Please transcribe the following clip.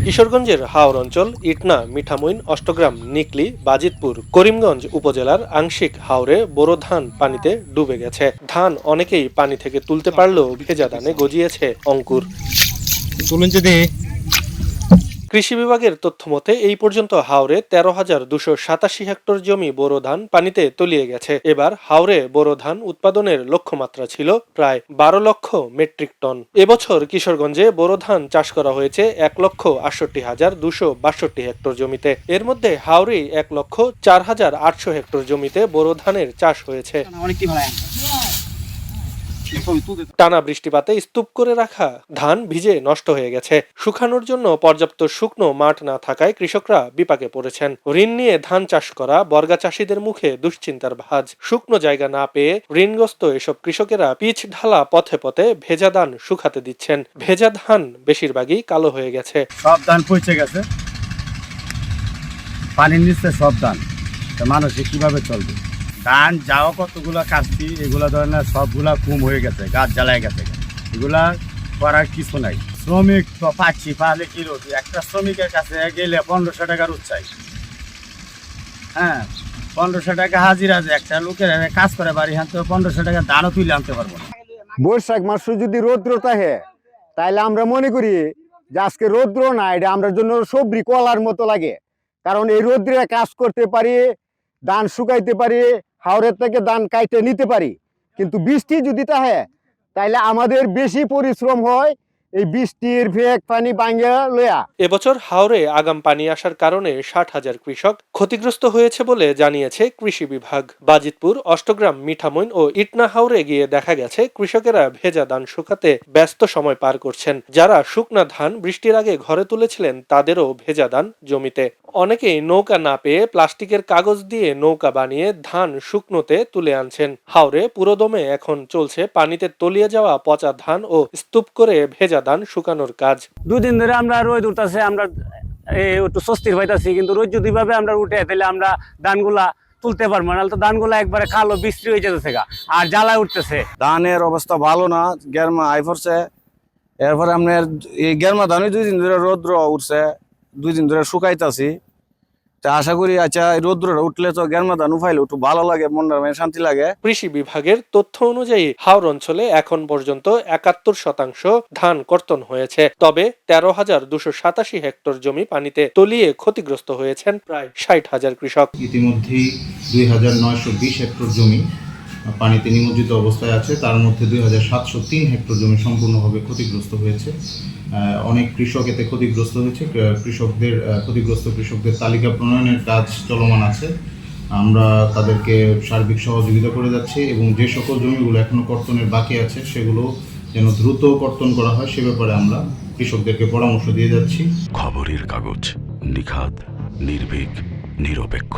কিশোরগঞ্জের হাওর অঞ্চল ইটনা, মিঠামইন, অষ্টগ্রাম, নিকলি, বাজিতপুর, করিমগঞ্জ উপজেলার আংশিক হাওরে বোরো ধান পানিতে ডুবে গেছে। ধান অনেকেই পানি থেকে তুলতে পারলেও ভেজা ধানে গজিয়েছে অঙ্কুর। কৃষি বিভাগের তথ্যমতে এই পর্যন্ত হাওরে 13,287 হেক্টর জমি বোরো ধান পানিতে তলিয়ে গেছে। এবার হাওরে বোরো ধান উৎপাদনের লক্ষ্যমাত্রা ছিল প্রায় 12 লক্ষ মেট্রিক টন। এবছর কিশোরগঞ্জে বোরো ধান চাষ করা হয়েছে 1,68,262 হেক্টর জমিতে। এর মধ্যে হাওরেই 1,04,800 হেক্টর জমিতে বোরো ধানের চাষ হয়েছে। টানা বৃষ্টিপাতে স্তূপ করে রাখা ধান ভিজে নষ্ট হয়ে গেছে। শুকানোর জন্য পর্যাপ্ত শুকনো মাঠ না থাকায় কৃষকরা বিপাকে পড়েছেন। ঋণ নিয়ে ধান চাষ করা বর্গা চাষীদের মুখে দুশ্চিন্তার ভাঁজ। শুকনো জায়গা না পেয়ে ঋণগ্রস্ত এসব কৃষকেরা পিচ ঢালা পথে পথে ভেজা ধান শুকাতে দিচ্ছেন। ভেজা ধান বেশিরভাগই কালো হয়ে গেছে। সব ধান পচে গেছে, পানির নিচে সব ধান, মানুষ কিভাবে চলবে? ধান যাও কতগুলা কাটছি, এগুলা ধরনের সবগুলা কম হয়ে গেছে, গাছ জ্বালায় গেছে। এগুলা করার কিছু নাই। শ্রমিক তো পাচ্ছি, পালে কি রোজ একটা শ্রমিকের কাছে গেলে 1500 টাকার উচ্চাই। হ্যাঁ, 1500 টাকা হাজিরা, যে একটা লোকের কাজ করে বাড়ি হানতে 1500 টাকা ধানও তুলে আনতে পারবো না। বৈশাখ মাসে যদি রৌদ্র থাকে তাহলে আমরা মনে করি যে আজকে রৌদ্র না, এটা আমরা জন্য সবরি কলার মতো লাগে। কারণ এই রৌদ্রে কাজ করতে পারি, ধান শুকাইতে পারি, হাওরের থেকে ধান কাইতে নিতে পারি। কিন্তু বৃষ্টি যদি থাকে তাহলে আমাদের বেশি পরিশ্রম হয় এই বৃষ্টির ভেগ পানি ভাঙিয়া লয়া। এবছর হাওরে আগাম পানি আসার কারণে 60,000 কৃষক ক্ষতিগ্রস্ত হয়েছে বলে জানিয়েছে কৃষি বিভাগ। বাজিতপুর, অষ্টগ্রাম, মিঠামইন ও ইটনা হাওরে গিয়ে দেখা গেছে কৃষকেরা ভেজা ধান শুকাতে ব্যস্ত সময় পার করছেন। যারা শুকনা ধান বৃষ্টির আগে ঘরে তুলেছিলেন তাদেরও ভেজা ধান জমিতে। অনেকেই নৌকা না পেয়ে প্লাস্টিকের কাগজ দিয়ে নৌকা বানিয়ে ধান শুকনোতে তুলে আনছেন। হাওরে পুরোদমে এখন চলছে পানিতে তলিয়ে যাওয়া পচা ধান ও স্তূপ করে ভেজা ধান শুকানোর কাজ। দুদিন ধরে আমরা রোদ উঠতেছে, আমরা একটু স্বস্তির পাইতেছি, কিন্তু রোদ যদি ভাবে আমরা উঠে তাহলে আমরা ধানগুলা তুলতে পারবো না। তো ধানগুলা একবারে কালো বিশ্রী হয়ে যেতেছে আর জ্বালায় উঠতেছে। ধানের অবস্থা ভালো না, গেরমা আই পড়ছে। এরপরে আপনার এই গেরমা ধানই 2 দিন ধরে রৌদ্র উঠছে, 2 দিন ধরে শুকাইতেছি। তা আশা করি আচ্ছা রৌদ্র উঠলে তো গেরমা ধান উঠাইলে একটু ভালো লাগে, মনের শান্তি লাগে। কৃষি বিভাগের তথ্য অনুযায়ী হাওর অঞ্চলে এখন পর্যন্ত 71% ধান কর্তন হয়েছে। তবে 13,287 হেক্টর জমি পানিতে তলিয়ে ক্ষতিগ্রস্ত হয়েছেন প্রায় 60,000 কৃষক। ইতিমধ্যেই 2,920 হেক্টর জমি পানিতে নিমজ্জিত অবস্থায় আছে। তার মধ্যে 2,703 হেক্টর জমি সম্পূর্ণভাবে ক্ষতিগ্রস্ত হয়েছে। অনেক কৃষক এতে ক্ষতিগ্রস্ত হয়েছে। ক্ষতিগ্রস্ত কৃষকদের তালিকা প্রণয়নের কাজ চলমান আছে। আমরা তাদেরকে সার্বিক সহযোগিতা করে যাচ্ছি এবং যে সকল জমিগুলো এখনো কর্তনের বাকি আছে সেগুলো যেন দ্রুত কর্তন করা হয় সে ব্যাপারে আমরা কৃষকদেরকে পরামর্শ দিয়ে যাচ্ছি। খবরের কাগজ, নিখাদ, নির্ভীক, নিরপেক্ষ।